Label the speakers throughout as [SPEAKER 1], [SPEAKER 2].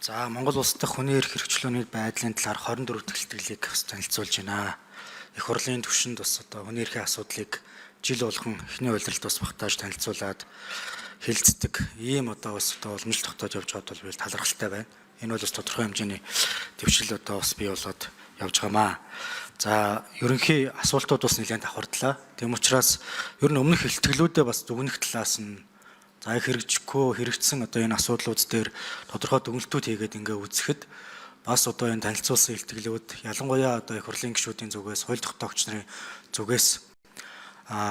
[SPEAKER 1] За Монгол улс дахь хүний эрх хэрэгчлөөний байдлын талаар 24 тэлтгэлийг танилцуулж байна. Их хурлын түвшинд бас одоо хүний эрхийн асуудлыг жил болгон эхний улиралд бас багтааж танилцуулаад хилцдэг. Ийм одоо бас одоо уламжлалт тогтоож явж байгаад бол талархалтай байна. Энэ бол бас тодорхой хэмжээний дэвшил одоо бас бий болоод явж байгаамаа. За ерөнхий асуултууд бас нэлээд давхардлаа. Тэм учраас ер нь өмнөх хэлтгэлүүдээ бас дүгнэх талаас нь за хэрэгжихгүй хэрэгжсэн одоо энэ асуудлууд дээр тодорхой дүгнэлтүүд хийгээд ингээ үзэхэд бас одоо энэ танилцуулсан хэлтгэлүүд ялангуяа одоо их хурлын гишүүдийн зүгээс хууль тогтоогч нарын зүгээс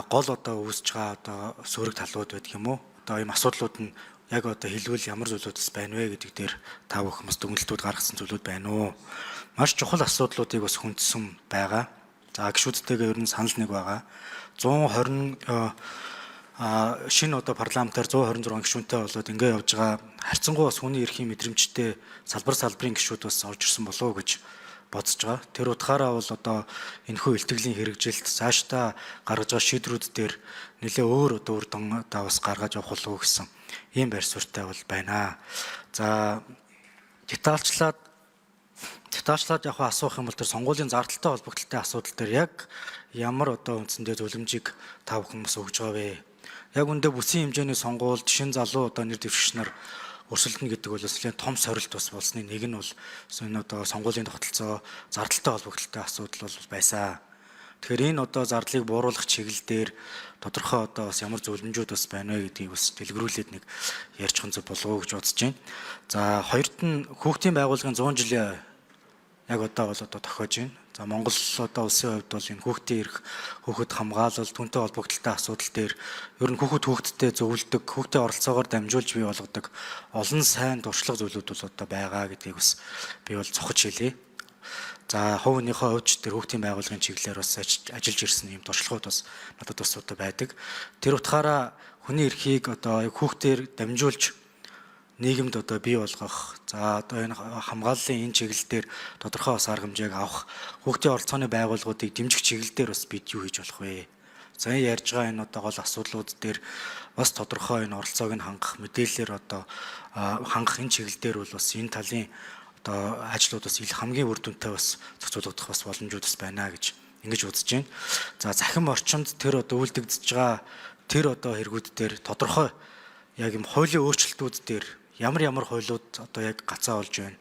[SPEAKER 1] гол одоо үүсэж байгаа одоо сөрөг талууд байдаг юм уу? Одоо ийм асуудлууд нь яг одоо хэлбэл ямар зүйлүүдс байна вэ гэдэг дээр та бүхэн бас дүгнэлтүүд гаргасан зүйлүүд байна уу? Маш чухал асуудлуудыг бас хүндсэн байгаа. За гишүүдтэйгээ ер нь санал нэг байгаа. 120 шинэ одоо парламентаар 126 гишүүнтэй болоод ингээ явж байгаа харьцангуй бас хүний эрхийн мэдрэмжтэй салбарын гишүүд бас орж ирсэн болов уу гэж бодож байгаа. Тэр утгаараа бол одоо энэхүү илтгэлийн хэрэгжилт цаашдаа гаргаж байгаа шийдрүүд дээр нэлээ өөр одоо үр дүндээ бас гаргаж явах болов уу гэсэн ийм байр суурьтай бол байна. За детальчлаад яг асуух юм бол тэр сонгуулийн зардалтай холбогдлолтой асуудал дээр яг ямар одоо үндсэндээ зөвлөмжийг та бүхэн бас өгж байгаа вэ? Яг үндэ бүсийн хэмжээний сонгуульд шин залуу одоо нэр дэвшигч нар өрсөлдөнө гэдэг бол нэлээд том сорилт бас болсны нэг нь бол энэ одоо сонгуулийн тогтолцоо зардалтай холбогдлолтой асуудал бол байсан. Тэгэхээр энэ одоо зардлыг бууруулах чиглэлээр тодорхой одоо бас ямар зөвлөмжүүд бас байна вэ гэдгийг бас дэлгэрүүлээд нэг ярьж хонцол болов уу гэж бодож байна. За хоёрт нь хүүхдийн байгууллагын 100 жилийн яг одоо бол одоо тохиож байна. За Монгол одоо улсын хувьд бол энэ хүүхдийн эрх, хүүхэд хамгаалал, түүнтэй холбогдлолтой асуудал дээр ер нь хүүхдтэй зөвлөдөг, хүүхдийн оролцоогоор дамжуулж бий болгодог олон сайн туршлага зүйлүүд бол одоо байгаа гэдгийг бас би бол цохож хэлье. За хувь хүнийхээ хувьд тэр хүүхдийн байгууллагын чиглэлээр бас ажиллаж ирсэн юм туршлагууд бас надад бас одоо байдаг. Тэр утгаараа хүний эрхийг одоо хүүхдээр дамжуулж нийгэмд одоо бий болгох, за одоо энэ хамгааллын энэ чиглэлээр тодорхой бас арга хэмжээг авах, хүүхдийн оролцооны байгууллагуудыг дэмжих чиглэлээр бас бид юу хийж болох вэ? За ярьж байгаа энэ одоо гол асуудлууд дээр бас тодорхой энэ оролцоог нь хангах, мэдээлэлээр одоо хангах энэ чиглэлээр бол бас энэ талын одоо ажлууд бас хамгийн үр дүнтэй бас зохицуулагдах бас боломжууд бас байна гэж ингэж үзэж байна. За захин орчинд тэр одоо үйлдэгдэж байгаа тэр одоо хэрэгүүд дээр тодорхой яг юм хуулийн өөрчлөлтүүд дээр ямар хуулиуд одоо яг гацаа олж байна.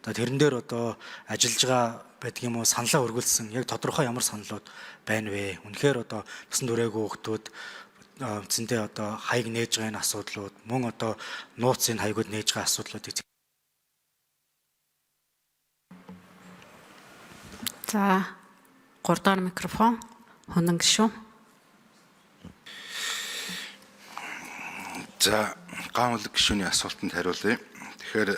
[SPEAKER 1] Одоо тэрэн дээр одоо ажиллаж байгаа байдаг юм уу, саналаа өргүүлсэн яг тодорхой ямар саналууд байна вэ? Үнэхээр одоо насан туршаагүй хүүхдүүд үндсэндээ одоо хаяг нээж байгаа энэ асуудлууд, мөн одоо нууцын хаягууд нээж байгаа асуудлуудыг
[SPEAKER 2] За 3 дахь микрофон Хонон гишүүн.
[SPEAKER 3] За гаамлаг гишүүний асуултанд хариулъя. Тэгэхээр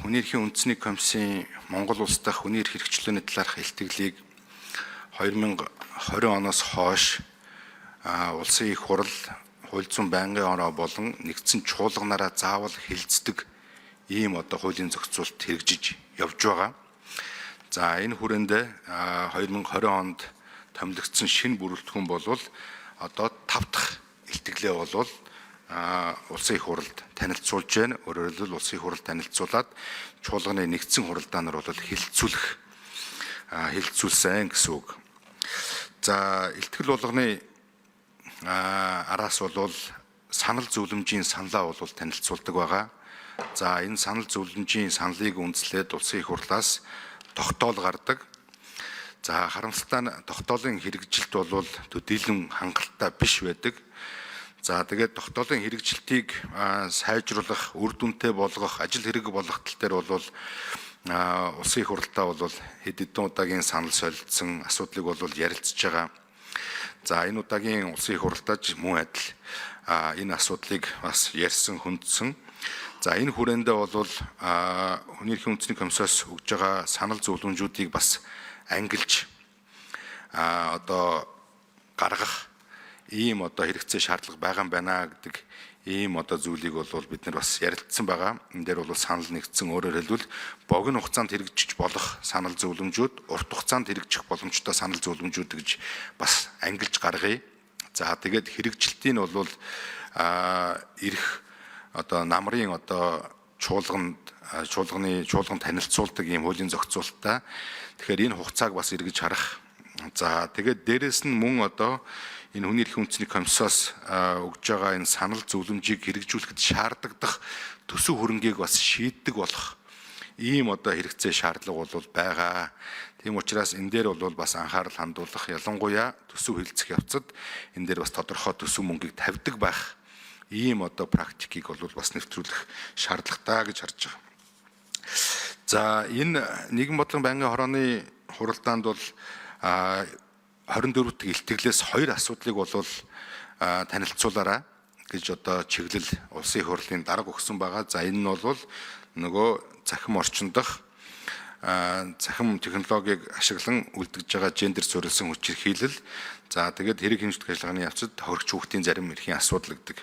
[SPEAKER 3] хүний эрхийн үндэсний комиссийн Монгол улс дахь хүний эрх хэрэгчлөөний талаарх илтгэлийг 2020 оноос хойш улсын их хурл, хууль зүйн байнгын ороо болон нэгдсэн чуулганаараа заавал хилцдэг ийм одоо хуулийн зохицуулт хэрэгжиж явж байгаа. За энэ хүрээнд 2020 онд томилогдсон шинэ бүрэлдэхүүн болвол одоо 5 дахь илтгэлээ болвол улсын их хурлд танилцуулж байна. Өөрөөр хэлбэл улсын их хурл танилцуулаад чуулганы нэгдсэн хуралдаанаар бол хилцүүлсэн гэсэн үг. За илтгэл болгоны араас бол санал зөвлөмжийн саналаа бол танилцуулдаг байгаа. За энэ санал зөвлөмжийн саналыг үндэслээд улсын их хурлаас тогтоол гардаг. За харамсалтай нь тогтоолын хэрэгжилт бол төдийлөн хангалттай биш байдаг. За тэгээд тогтоолын хэрэгжилтийг сайжруулах, үр дүнтэй болгох, ажил хэрэг болгох тал дээр бол улсын их хурлаа бол хэд хэдэн удаагийн санал солилцсон асуудлыг бол ярилцж байгаа. За энэ удаагийн улсын их хурлаа мөн адил энэ асуудлыг бас ярьсан, хүндсэн. За энэ хүрээндээ бол хүний эрхийн үндэсний комиссоос өгж байгаа санал зөвлөмжүүдийг бас ангилж одоо гаргах ийм одоо хэрэгцээ шаардлага байгаа юм байна гэдэг ийм одоо зүйлийг бол бид нар бас ярилцсан байгаа. Энэ дээр бол санал нэгдсэн, өөрөөр хэлбэл богино хугацаанд хэрэгжиж болох санал зөвлөмжүүд, урт хугацаанд хэрэгжих боломжтой санал зөвлөмжүүд гэж бас ангилж гаргая. За тэгээд хэрэгжилтийн бол ирэх одоо намрын одоо чуулган танилцуулдаг ийм хуулийн зохицуулалттай. Тэгэхээр энэ хугацааг бас эргэж харах. За тэгээд дээрэс нь мөн одоо энэ хүний эрхийн үндэсний комиссоос өгж байгаа энэ санал зөвлөмжийг хэрэгжүүлэхэд шаардлагадах төсөв хөрөнгийг бас шийддэг болох ийм одоо хэрэгцээ шаардлага бол байгаа. Тийм учраас энэ дээр бол бас анхаарал хандуулах, ялангуяа төсөв хэлцэх явцад энэ дээр бас тодорхой төсөв мөнгийг тавьдаг байх ийм одоо практикийг бол бас нэвтрүүлэх шаардлагатай гэж харж байгаа. За энэ нийгэм бодлогын байнгын хорооны хуралдаанд бол 24 дэх илтгэлээс 2 асуудлыг бол танилцуулаарай гэж одоо чиглэл улсын их хурлын дарга өгсөн байгаа. За энэ нь бол нөгөө захим орчин дах захим технологиг ашиглан үлдэж байгаа гендер суурилсан хүчирхийлэл. За тэгээд хэрэг хэмжлэх ажиллагааны явцад хоригч хүүхдийн зарим эрхийн асуудал гэдэг.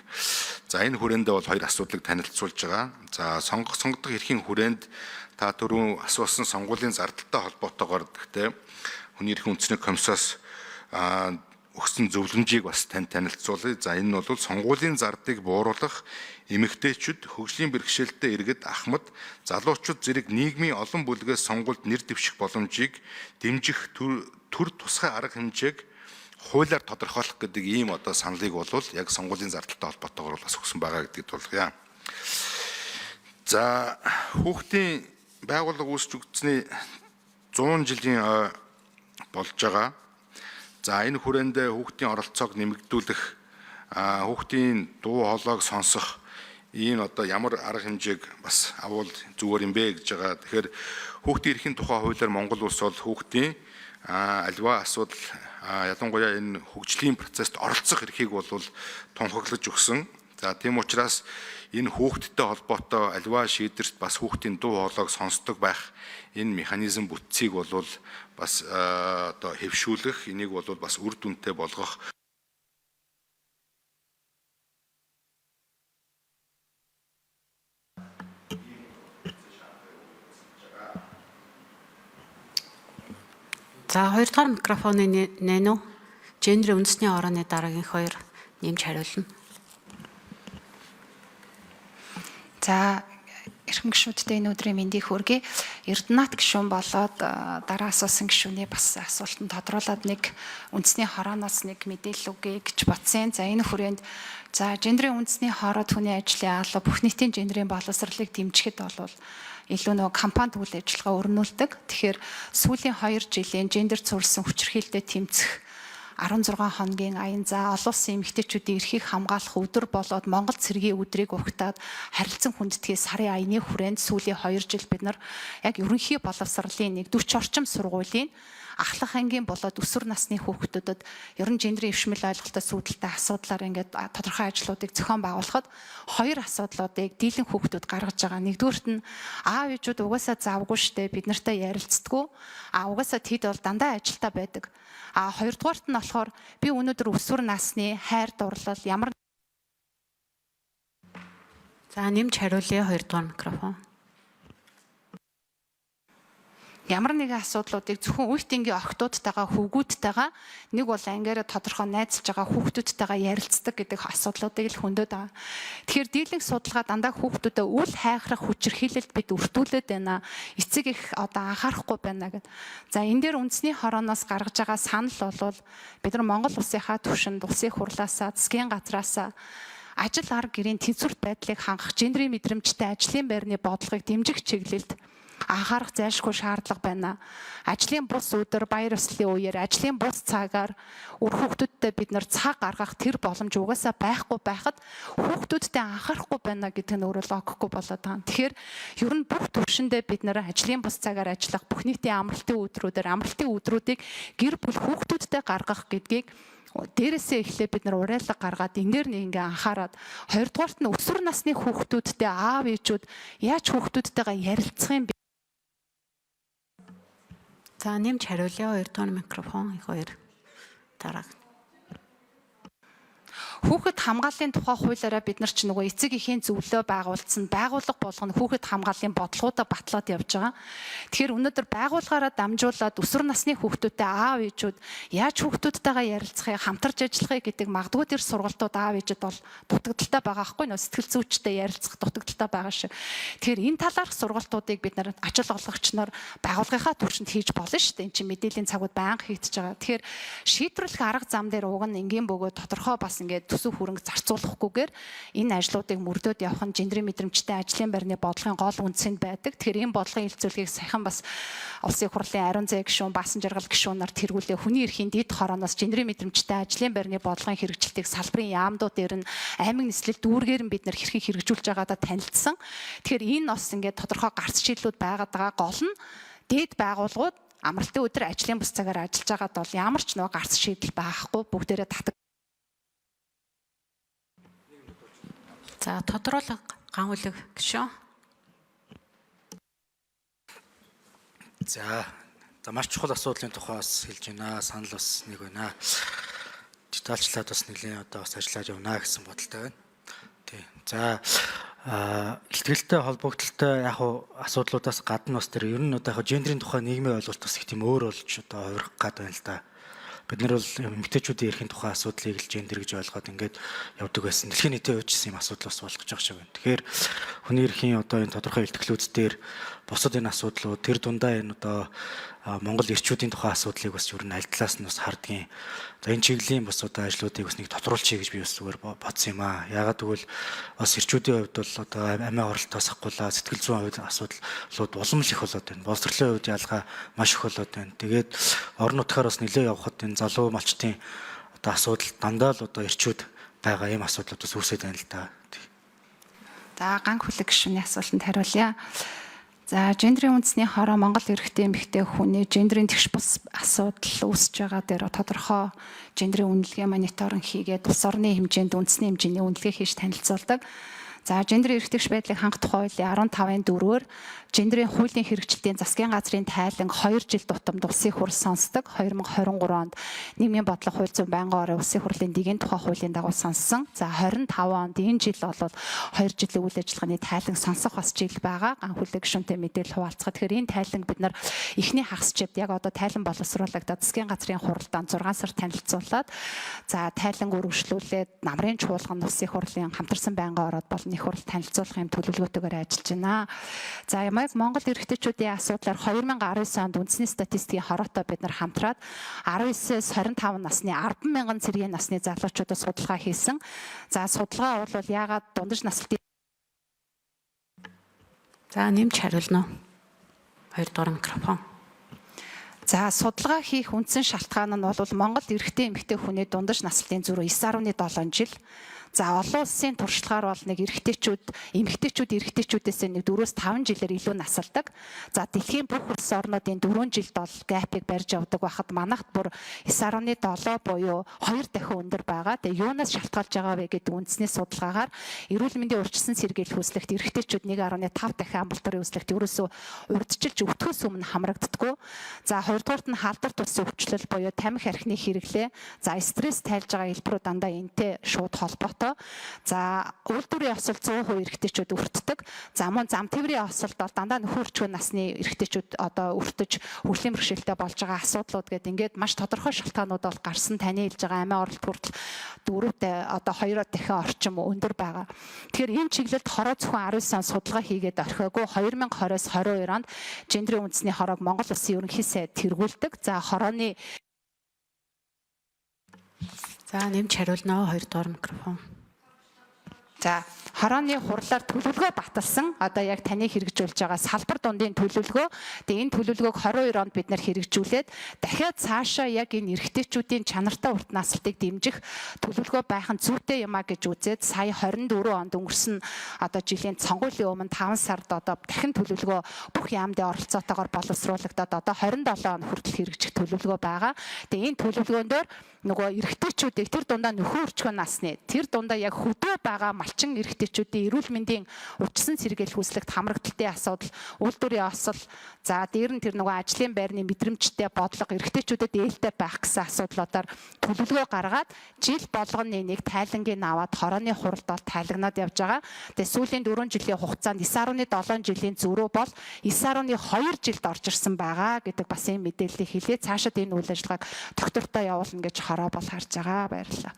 [SPEAKER 3] За энэ хүрээндээ бол 2 асуудлыг танилцуулж байгаа. За сонгогдох эрхийн хүрээнд та түрүүн асуусан сонгуулийн зардалтай холбоотойгоор гэхдээ хүний эрхийн үндэсний комиссоос өгсөн зөвлөмжийг бас танд танилцуулъя. За энэ нь бол сонгуулийн зардыг бууруулах эмэгтэйчүүд, хөгжлийн бэрхшээлтэй иргэд, ахмад, залуучууд зэрэг нийгмийн олон бүлгээс сонгуульд нэр дэвших боломжийг дэмжих төр тусгай арга хэмжээг хуулиар тодорхойлох гэдэг ийм одоо саналыг бол яг сонгуулийн зардалтай холбоотойгоор бас өгсөн байгаа гэдгийг тулгая. За хүүхдийн байгууллага үүсч өгснээ 100 жилийн болж байгаа. За энэ хүрээндээ хүүхдийн оролцоог нэмэгдүүлэх, хүүхдийн дуу хоолойг сонсох энэ одоо ямар арга хэмжээг бас авал зүгээр юм бэ гэж байгаа. Тэгэхээр хүүхдийн эрхийн тухай хуулиар Монгол улс бол хүүхдийн аливаа асуудал ялангуяа энэ хөгжлийн процессд оролцох эрхийг бол тунхаглаж өгсөн. За тийм учраас энэ хүүхдтэй холбоотой аливаа шийдвэрт бас хүүхдийн дуу хоолойг сонсдог байх энэ механизм бүтцийг бол бас одоо хэвшүүлэх, энийг бол бас үр дүнтэй болгох.
[SPEAKER 2] За 2 дахь микрофоны нэнүү гендерийн үндэсний хорооны дараагийн 2 нэмж хариулна.
[SPEAKER 4] За эрхэм гишүүдтэй энэ өдрийн мэндийг хүргэе. Эрдэнэт гишүүн болоод дараа асуусан гишүүний бас асуултанд тодруулаад нэг үндэсний хорооноос нэг мэдээлэл өгье гэж бодсон. За энэ хүрээнд за гендерийн үндэсний хороо түүний ажлын алба бүх нийтийн гендерийн боловсролыг дэмжихэд бол илүү нөгөө кампанит үйл ажиллагаа өрнүүлдэг. Тэгэхээр сүүлийн 2 жилийн гендер цуурсан хүчирхийлэлтэд тэмцэх 16 хоногийн аян за олон улсын эмэгтэйчүүдийн эрхийг хамгаалах өдөр болоод Монгол цэргийн өдрийг угтаад харилцан хүндэтгэе сарын аяны хүрээнд сүүлийн 2 жил бид нар яг ерөнхий боловсролын нэг 40 орчим сургуулийн ахлах ангийн болоод өсвөр насны хүүхдүүдэд ер нь гендрийн өвшмөл ойлголттой сүйдэлтэй асуудлаар ингээд тодорхой ажлуудыг зохион байгуулахад 2 асуудлуудыг дийлэн хүүхдүүд гаргаж байгаа. Нэгдүгüрт нь аав ээжүүд угаасаа завгүй штэ бид нартай ярилцдаггүй. Угаасаа тэд бол дандаа ажилдаа байдаг. Хоёрдугаарт нь болохоор би өнөөдөр өсвөр насны хайр дурлал ямар
[SPEAKER 2] За нэмж хариулъя 2 дугаар микрофон.
[SPEAKER 4] ямар нэгэн асуудлуудыг зөвхөн үеийнгийн охтуудтайгаа хөвгүүдтэйгаа нэг бол ангиараа тодорхой найзалж байгаа хүүхдүүдтэйгаа ярилцдаг гэдэг асуудлуудыг л хөндөд байгаа. Тэгэхээр дийлэнх судалгаа дандаа хүүхдүүдэд үл хайхрах хүчирхийлэлд бид өртүүлээд байна. Эцэг их одоо анхаарахгүй байна гэдэг. За энэ дээр үндэсний хорооноос гаргаж байгаа санал бол бид нар Монгол улсынхаа түвшинд улсын хурлаасаа засгийн газраасаа ажил арга гэрийн тэнцвэрт байдлыг хангах гендрийн мэдрэмжтэй ажлын байрны бодлогыг дэмжих чиглэлд анхаарах зайлшгүй шаардлага байна. Ажлын бус өдөр, баяр ёслолын үеэр ажлын бус цагаар үр хүүхдүүдтэй бид нар цаг гаргах тэр боломж угаасаа байхгүй байхад хүүхдүүдтэй анхаарахгүй байна гэдэг нь өөрөө логикгүй болоод байгаа. Тэгэхээр ер нь бүх төвшөндөө бид нар ажлын бус цагаар ажиллах, бүх нийтийн амралтын өдрүүдийг гэр бүл хүүхдүүдтэй гаргах гэдгийг дээрээсээ эхлээ бид нар уриалга гаргаад энээр нэг ингээ анхаарад хоёрдугаарт нь өсвөр насны хүүхдүүдтэй аав ээжүүд яаж хүүхдүүдтэйгээ ярилцах юм бэ?
[SPEAKER 2] За нэмж хариулъя 2 дугаар микрофон их 2 дараа.
[SPEAKER 4] Хүүхэд хамгааллын тухай хуулиараа бид нар ч нөгөө эцэг эхийн зөвлөө байгуулсан байгууллага болгоно хүүхэд хамгааллын бодлогуудаа батлаад явж байгаа. Тэгэхээр өнөөдөр байгууллагаараа дамжуулаад өсвөр насны хүүхдүүдтэй аав ээжүүд яаж хүүхдүүдтэйгээ ярилцахыг, хамтарч ажиллахыг гэдэг магадгүй тэр сургалтууд аав ээжид бол дутагдaltaй байгаа байхгүй нөө сэтгэл зүйчтэй ярилцах дутагдaltaй байгаа шиг. Тэгэхээр энэ талаарх сургалтуудыг бид нар ажил олгогчноор байгууллагынхаа түвшинд хийж болно шүү дээ. Энд чинь мэдээллийн цагууд байнга хийгдэж байгаа. Тэгэхээр шийдвэрлэх арга зам дээр уг нь энгийн бөгөөд тодорхой бас ингээд төсөв хөрөнгө зарцуулахгүйгээр энэ ажлуудыг мөрдөөд явах нь гендерийн мэдрэмжтэй ажлын байрны бодлогын гол үндсэнд байдаг. Тэгэхээр энэ бодлогын хилцүүлгийг саяхан бас Улсын их хурлын ариун зай гишүүн, Баасан жаргал гишүүнээр тэргүүлээ хүний эрхийн дэд хорооноос гендерийн мэдрэмжтэй ажлын байрны бодлогын хэрэгжилтийг салбарын яамдууд дээр нь аймаг нийслэл дүүргээр нь бид нар хэрхэн хэрэгжүүлж байгаадаа танилцсан. Тэгэхээр энэ бас ингээд тодорхой гарц шийдлүүд байгаад байгаа. Гол нь дэд байгууллагууд амралтын өдөр ажлын бус цагаар ажиллаж байгаад бол ямар ч нөгөө гарц шийдэл байхгүй бүгдээрээ татдаг.
[SPEAKER 2] За тодруулга ган-үлэг гишүүн.
[SPEAKER 1] За маш чухал асуудлын тухай бас хэлж байна. Санал бас нэг байна. Детальчлаад бас нэлийн одоо бас ажиллаж явна гэсэн бодолтой байна. Тий. За илтгэлтэй холбогдлолтой яг асуудлуудаас гадна бас тэр ер нь одоо яг гендерийн тухай нийгмийн ойлголт бас их тийм өөр болж одоо хувирах гээд байна л да. Бид нар бол эмэгтэйчүүдийн эрхийн тухай асуудлыг л гендер гэж ойлгоод ингээд явдаг байсан. Дэлхийн нийтийн хувьчсан юм асуудал бас болгож байгаа шиг байна. Тэгэхээр хүний эрхийн одоо энэ тодорхой илтгэлүүд дээр бусад энэ асуудлууд тэр дундаа энэ одоо Монгол эрчүүдийн тухай асуудлыг бас ер нь аль талаас нь бас хардгийн. За энэ чиглэлийн бас одоо ажлуудыг бас нэг тодруулчихъя гэж би бас зүгээр бодсон юм аа. Яагаад гэвэл бас эрчүүдийн хувьд бол одоо амиа оролтоос ахгүйла сэтгэл зүйн хувьд асуудлууд улам л их болоод байна. Боловсролын хувьд ялгаа маш их болоод байна. Тэгээд орон нутгаар бас нэлээд явхад энэ залуу малчтын одоо асуудал дандаа л одоо эрчүүд байгаа юм асуудлууд бас үүсэж байна л да.
[SPEAKER 4] За ганг хүлэг гишүүний асуултанд хариулъя. За гендерийн үндэсний хороо Монгол эрэгтэй эмэгтэй хүний гендерийн тэгш бус асуудал үүсэж байгаа дээр тодорхой гендерийн үнэлгээ мониторинг хийгээд улс орны хэмжээнд үндэсний хэмжээний үнэлгээ хийж танилцуулдаг. За гендерийн эрхтгч байдлыг хангах хуулийн 15-ын 4-өр гендерийн хуулийн хэрэгжилтийн засгийн газрын тайлан 2 жил тутамд улсын хурл сонсдог. 2023 онд нийгмийн бодлого хууль зүйн байнгын орон улсын хурлын дэгийн тухай хуулийн дагуу сонссон. За 25 онд энэ жил бол 2 жилийн үйл ажиллагааны тайлан сонсох бас жил байгаа. Ган хүлэг гишүүнтэй мэдээлэл хуваалцахад тэгэхээр энэ тайланг бид нар эхний хагас чивд яг одоо тайлан боловсруулагдаад засгийн газрын хуралдаанд 6 сар танилцуулаад за тайланг үргэлжлүүлээд намрын чуулган улсын хурлын хамтарсан байнгын ороод бол их хурл танилцуулах юм төлөвлөгөөтэйгээр ажиллаж байна. За яг Монгол эрэгтэйчүүдийн асуудлаар 2019 онд үндэсний статистикийн хороотой бид нар хамтраад 19-с 25 насны 10,000 цэргийн насны залуучуудад судалгаа хийсэн. За судалгаа бол яагаад дундаж наслтын
[SPEAKER 2] За нэмж хариулна уу? 2 дугаар микрофон.
[SPEAKER 4] За судалгаа хийх үндсэн шалтгаан нь бол Монгол эрэгтэй эмэгтэй хүний дундаж наслтын зөрүү 9.7 жил. За олон улсын туршлагаар бол нэг эрэгтэйчүүдээс нэг 4-5 жилээр илүү насалдаг. За дэлхийн бүх улс орнуудын 4 жилд бол гэпийг барьж явдаг байхад манайхд бүр 9.7 буюу 2 дахин өндөр байгаа. Тэгээ юунаас шалтгаалж байгаа вэ гэдэг үндэсний судалгаагаар эрүүл мэндийн урьдчилан сэргийлэх хүслэгт эрэгтэйчүүд 1.5 дахин амбулаторын хүслэгт ерөөсөө урьдчилж өвтгөөс өмнө хамрагддаггүй. За хоёрдугаарт нь халдварт улсын өвчлөл буюу тамхи архины хэрэглээ. За стресс тайлж байгаа хэлбэрүүд дандаа энэтэй шууд холбоотой. За үйлдвэрийн осолд 100% эрэгтэйчүүд өртдөг. За мөн зам тээврийн осолд бол дандаа нөхөр өчгөн насны эрэгтэйчүүд одоо өртөж хөгжлийн бэрхшээлтэй болж байгаа асуудлууд гэдэг ингээд маш тодорхой шалтгаанууд бол гарсан таны хэлж байгаа амиа оролт хүртэл 4-тэй одоо 2 дахин орчим өндөр байгаа. Тэгэхээр энэ чиглэлд хороо зөвхөн 19 он судалгаа хийгээд орхиогүй 2020-с 22 онд гендерийн үндэсний хороог Монгол Улсын ерөнхий сайд тэргүүлдэг. За хорооны
[SPEAKER 2] За нэмж хариулна уу? 2 дугаар микрофон.
[SPEAKER 4] За хорооны хурлаар төлөвлөгөө баталсан. Одоо яг таны хэрэгжүүлж байгаа салбар дундын төлөвлөгөө. Тэгээ энэ төлөвлөгөөг 22 онд бид нар хэрэгжүүлээд дахиад цаашаа яг энэ эрэгтэйчүүдийн чанартай урт наслтыг дэмжих төлөвлөгөө байх нь зүйтэй юм а гэж үзээд сая 24 онд өнгөрсөн одоо жилийн сонгуулийн өмнө 5 сард одоо дахин төлөвлөгөө бүх яамдын оролцоотойгоор боловсруулагдаад одоо 27 он хүртэл хэрэгжих төлөвлөгөө байгаа. Тэгээ энэ төлөвлөгөөн дээр нөгөө эрэгтэйчүүдийг тэр дундаа нөхөн өрчгөн насны тэр дундаа яг хөдөө байгаа малчин эрэгтэйчүүдийн эрүүл мэндийн өвчсөн сэргээл хүслэгт хамрагдaltaй асуудал, үйлдвэрийн осол, за дээр нь тэр нөгөө ажлын байрны мэдрэмжтэй бодлого эрэгтэйчүүдэд ээлтэй байх гэсэн асуудлуудаар төлөвлөгөө гаргаад жил болгоны нэг тайлангийн аваад хорооны хуралд бол тайлагнаад явж байгаа. Тэгээ сүүлийн 4 жилийн хугацаанд 9.7 жилийн зөрүү бол 9.2 жилд орж ирсэн байгаа гэдэг бас энэ мэдээллийг хэлээ. Цаашид энэ үйл ажиллагааг доктортой явуулна гэж хороо бол харж байгаа. Баярлалаа.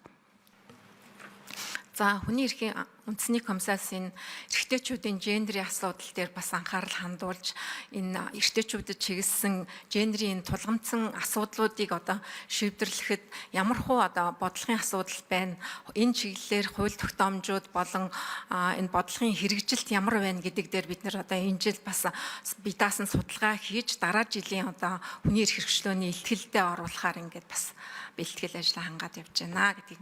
[SPEAKER 5] За хүний эрхийн үндэсний комиссасын эрэгтэйчүүдийн гендерийн асуудал дээр бас анхаарал хандуулж энэ эрэгтэйчүүдэд чиглэсэн гендерийн тулгамдсан асуудлуудыг одоо шийдвэрлэхэд ямар хуу одоо бодлогын асуудал байна, энэ чиглэлээр хууль тогтоомжууд болон энэ бодлогын хэрэгжилт ямар байна гэдэг дээр бид нэр одоо энэ жил бас бие даасан судалгаа хийж дараа жилийн одоо хүний эрх хэрэгчлөөний илтгэлдээ оруулахаар ингээд бас бэлтгэл ажил хангаад явж байна гэдгийг